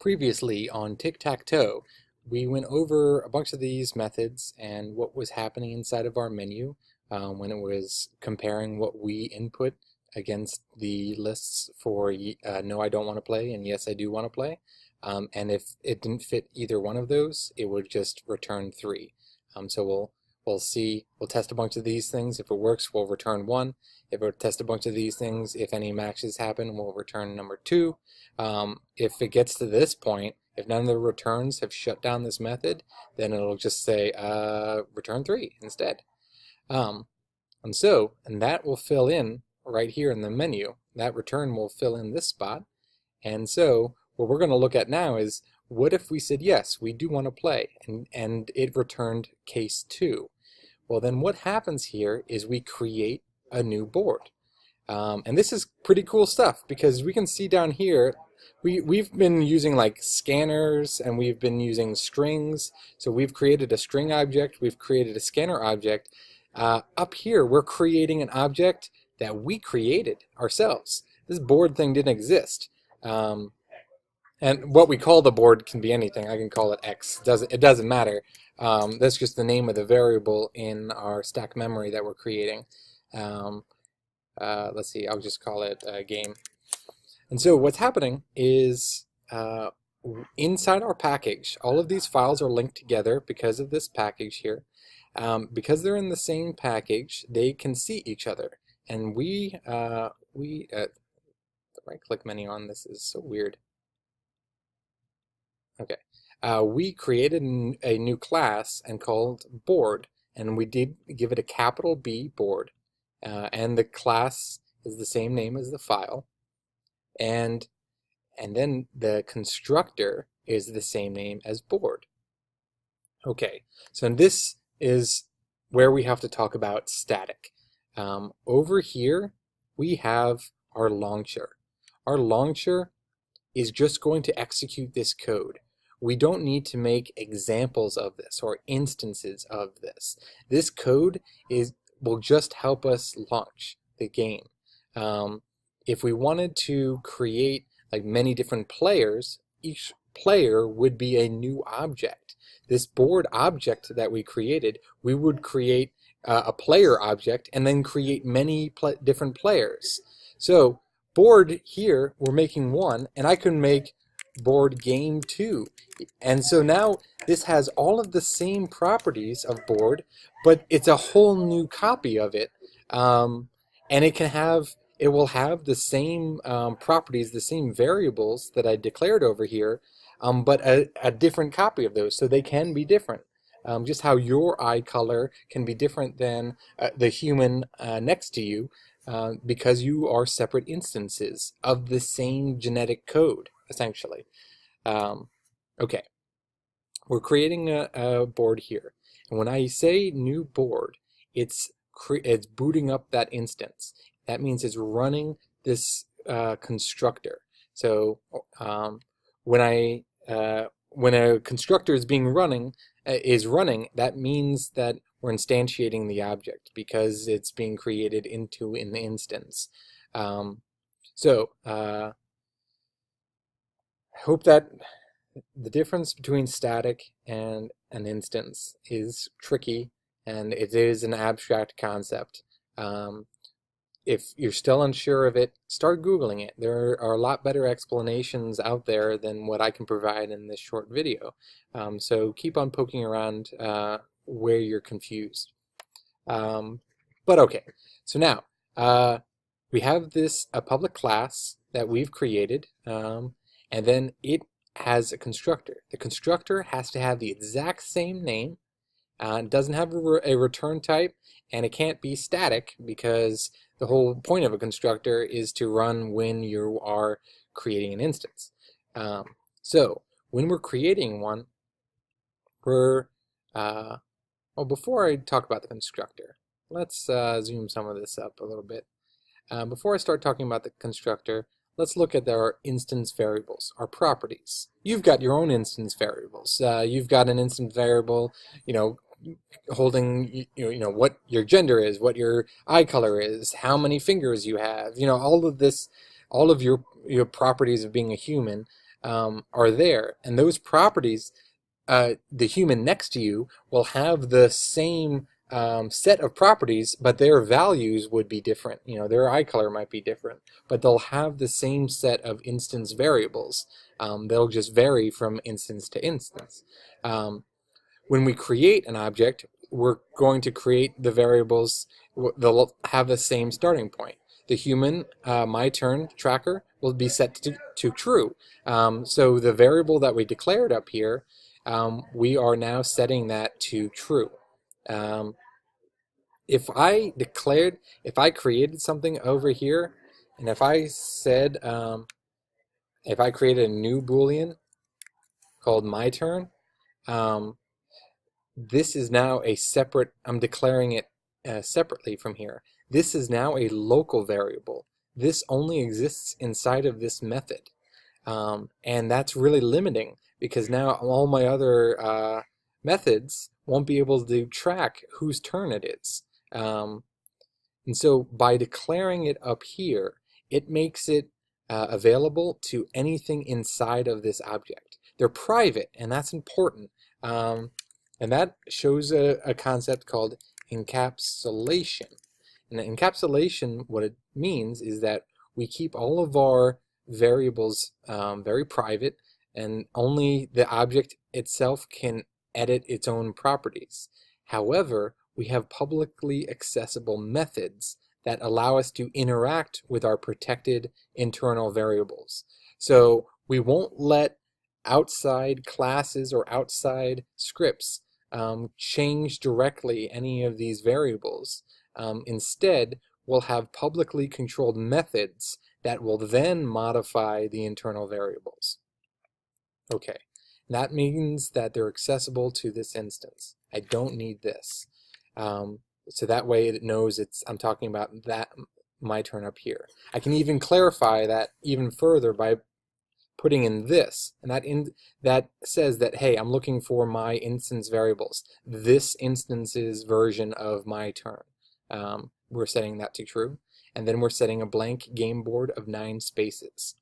Previously on TicTacToe, we went over a bunch of these methods and what was happening inside of our menu when it was comparing what we input against the lists for no, I don't want to play and yes, I do want to play. And if it didn't fit either one of those, it would just return 3. So we'll test a bunch of these things. If it works, we'll return 1. If we test a bunch of these things, if any matches happen, we'll return number 2. If it gets to this point, if none of the returns have shut down this method, then it'll just say return 3 instead. And that will fill in right here in the menu. That return will fill in this spot. And so what we're going to look at now is, what if we said yes, we do want to play, and it returned case 2? Well, then what happens here is we create a new board. And this is pretty cool stuff, because we can see down here we've been using like scanners and we've been using strings. So we've created a string object, we've created a scanner object. Up here we're creating an object that we created ourselves. This board thing didn't exist. And what we call the board can be anything. I can call it X. It doesn't matter. That's just the name of the variable in our stack memory that we're creating. Let's see, I'll just call it game. And so what's happening is inside our package, all of these files are linked together because of this package here. Because they're in the same package, they can see each other. And the right-click menu on this is so weird. Okay, we created a new class and called board, and we did give it a capital B, board, and the class is the same name as the file, and then the constructor is the same name as board. Okay, so this is where we have to talk about static. Over here we have our launcher. Our launcher is just going to execute this code. We don't need to make examples of this or instances of this. This code will just help us launch the game. If we wanted to create like many different players, each player would be a new object. This board object that we created, we would create a player object and then create many different players. So board here, we're making 1, and I can make board game 2. And so now this has all of the same properties of board, but it's a whole new copy of it. And it will have the same properties, the same variables that I declared over here, but a different copy of those, so they can be different. Just how your eye color can be different than the human next to you, because you are separate instances of the same genetic code, essentially. Okay, we're creating a board here, and when I say new board, it's booting up that instance. That means it's running this constructor. So when a constructor is running, that means that we're instantiating the object because it's being created into an instance. I hope that the difference between static and an instance is tricky, and it is an abstract concept. If you're still unsure of it, start Googling it. There are a lot better explanations out there than what I can provide in this short video. So keep on poking around where you're confused. But okay, so now we have a public class that we've created, and then it has a constructor. The constructor has to have the exact same name. It doesn't have a return type, and it can't be static because the whole point of a constructor is to run when you are creating an instance. So when we're creating one, well, before I talk about the constructor, let's zoom some of this up a little bit. Before I start talking about the constructor, let's look at our instance variables, our properties. You've got your own instance variables. You've got an instance variable, holding what your gender is, what your eye color is, how many fingers you have, all of this, all of your properties of being a human. are there, and those properties, the human next to you will have the same set of properties, but their values would be different. You know, their eye color might be different, but they'll have the same set of instance variables. They'll just vary from instance to instance. When we create an object, we're going to create the variables, they'll have the same starting point. The human my turn tracker will be set to true. So the variable that we declared up here, we are now setting that to true. If I created something over here, and if I said, if I created a new Boolean called my turn, this is now a separate, I'm declaring it separately from here. This is now a local variable. This only exists inside of this method. And that's really limiting, because now all my other methods won't be able to track whose turn it is. And so by declaring it up here, it makes it available to anything inside of this object. They're private, and that's important. And that shows a concept called encapsulation. And encapsulation, what it means is that we keep all of our variables very private, and only the object itself can edit its own properties. However, we have publicly accessible methods that allow us to interact with our protected internal variables. So we won't let outside classes or outside scripts change directly any of these variables. Instead, we'll have publicly controlled methods that will then modify the internal variables. Okay, that means that they're accessible to this instance. I don't need this. So that way it knows I'm talking about that my turn up here. I can even clarify that even further by putting in this, and that says that, hey, I'm looking for my instance variables. This instance's version of my turn. We're setting that to true, and then we're setting a blank game board of 9 spaces.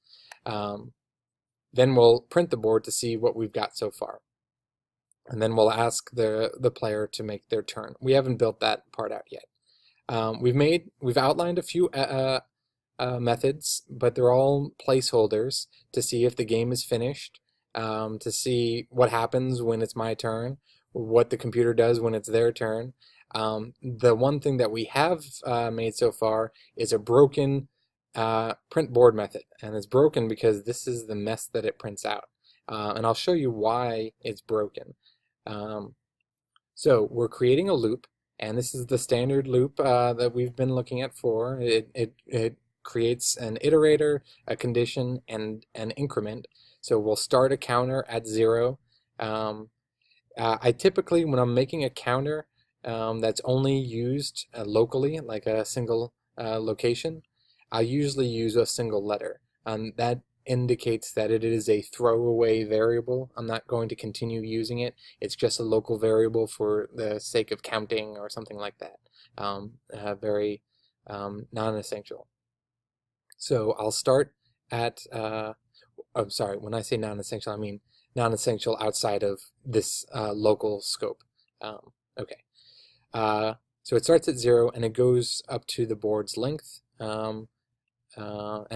Then we'll print the board to see what we've got so far, and then we'll ask the player to make their turn. We haven't built that part out yet. We've outlined a few methods, but they're all placeholders to see if the game is finished, to see what happens when it's my turn, what the computer does when it's their turn. The one thing that we have made so far is a broken print board method, and it's broken because this is the mess that it prints out, and I'll show you why it's broken. So we're creating a loop, and this is the standard loop that we've been looking at for. It creates an iterator, a condition, and an increment. So we'll start a counter at 0. I typically, when I'm making a counter that's only used locally, like a single location, I usually use a single letter. That indicates that it is a throwaway variable. I'm not going to continue using it. It's just a local variable for the sake of counting or something like that. Very non-essential. So I'll start at, I'm sorry, when I say non-essential, I mean non-essential outside of this local scope. Okay. So it starts at 0 and it goes up to the board's length, and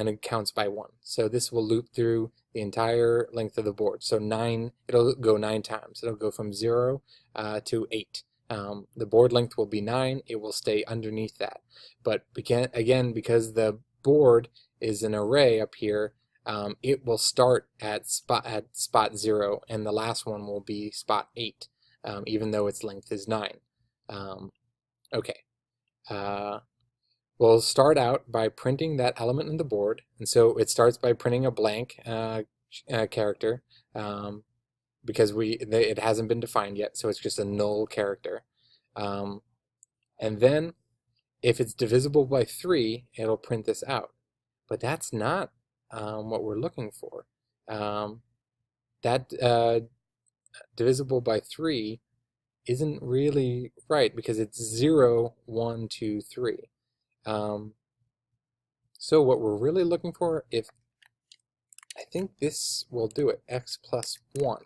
it counts by 1. So this will loop through the entire length of the board. So 9, it'll go 9 times. It'll go from 0 to 8. The board length will be 9. It will stay underneath that. But again, because the board is an array up here, it will start at spot 0, and the last one will be spot 8, even though its length is 9. Okay. We'll start out by printing that element in the board, and so it starts by printing a blank character, because it hasn't been defined yet, so it's just a null character. And then if it's divisible by 3, it'll print this out. But that's not what we're looking for. That divisible by 3 isn't really right, because it's 0, 1, 2, 3. So what we're really looking for, if I think this will do it, x plus 1.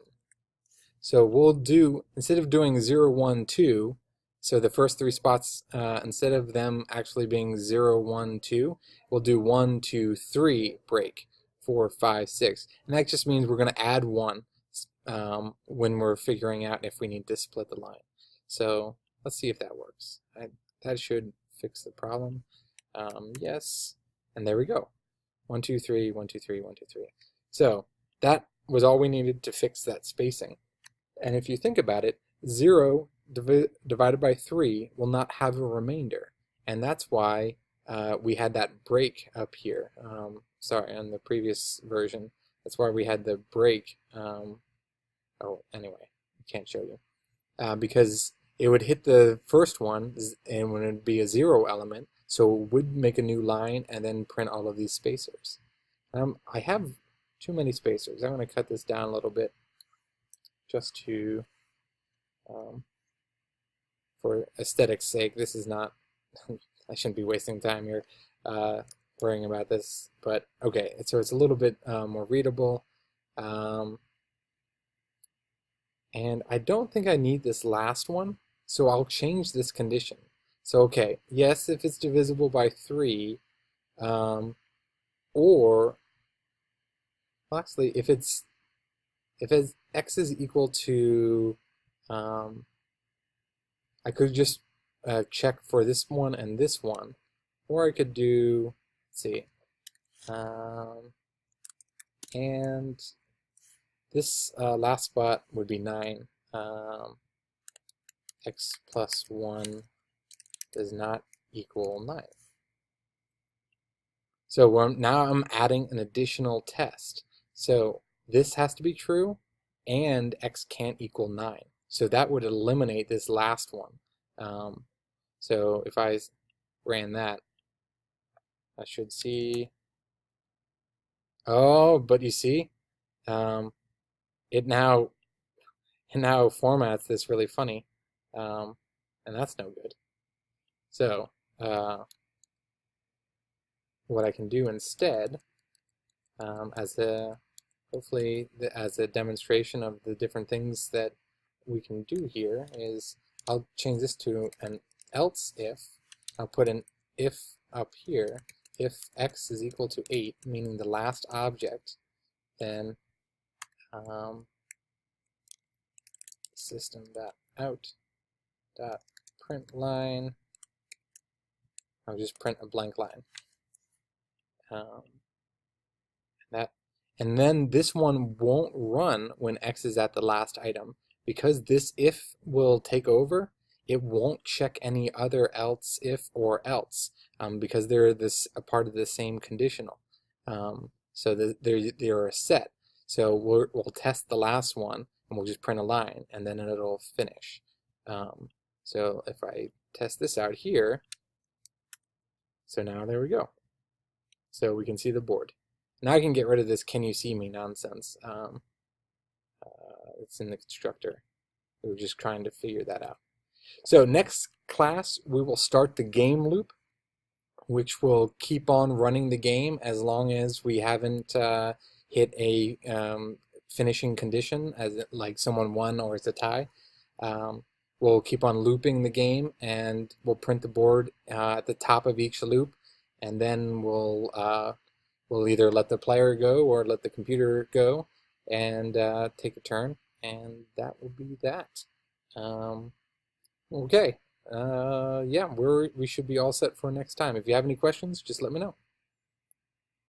So we'll do, instead of doing 0, 1, 2, so the first three spots, instead of them actually being 0, 1, 2, we'll do 1, 2, 3 break, 4, 5, 6. And that just means we're going to add 1 when we're figuring out if we need to split the line. So let's see if that works. That should fix the problem. Yes, and there we go. 1, 2, 3, 1, 2, 3, 1, 2, 3. So that was all we needed to fix that spacing. And if you think about it, 0 divided by 3 will not have a remainder. And that's why we had that break up here. Sorry, on the previous version, that's why we had the break. Oh, anyway, I can't show you. Because it would hit the first one, and when it would be a 0 element, so it would make a new line and then print all of these spacers. I have too many spacers. I'm going to cut this down a little bit just to, for aesthetics sake. This is not, I shouldn't be wasting time here worrying about this, but okay, so it's a little bit more readable. And I don't think I need this last one, so I'll change this condition. So okay, yes, if it's divisible by 3, or well, actually, if x is equal to, I could just check for this one and this one, or I could do, let's see, and this last spot would be 9. X plus 1 does not equal 9. So now I'm adding an additional test. So this has to be true, and x can't equal 9. So that would eliminate this last one. So if I ran that, I should see. Oh, but you see, it now formats this really funny, and that's no good. So what I can do instead, hopefully as a demonstration of the different things that we can do here, is I'll change this to an else if. I'll put an if up here. If x is equal to 8, meaning the last object, then system.out.println. I'll just print a blank line. And then this one won't run when x is at the last item, because this if will take over. It won't check any other else if or else, because they're a part of the same conditional. So they're a set. So we'll test the last one, and we'll just print a line, and then it'll finish. So if I test this out here, so now there we go. So we can see the board. Now I can get rid of this "can you see me" nonsense. It's in the constructor. We were just trying to figure that out. So next class, we will start the game loop, which will keep on running the game as long as we haven't hit a finishing condition, as like someone won or it's a tie. We'll keep on looping the game, and we'll print the board at the top of each loop, and then we'll either let the player go or let the computer go and take a turn, and that will be that. Okay, yeah, we should be all set for next time. If you have any questions, just let me know.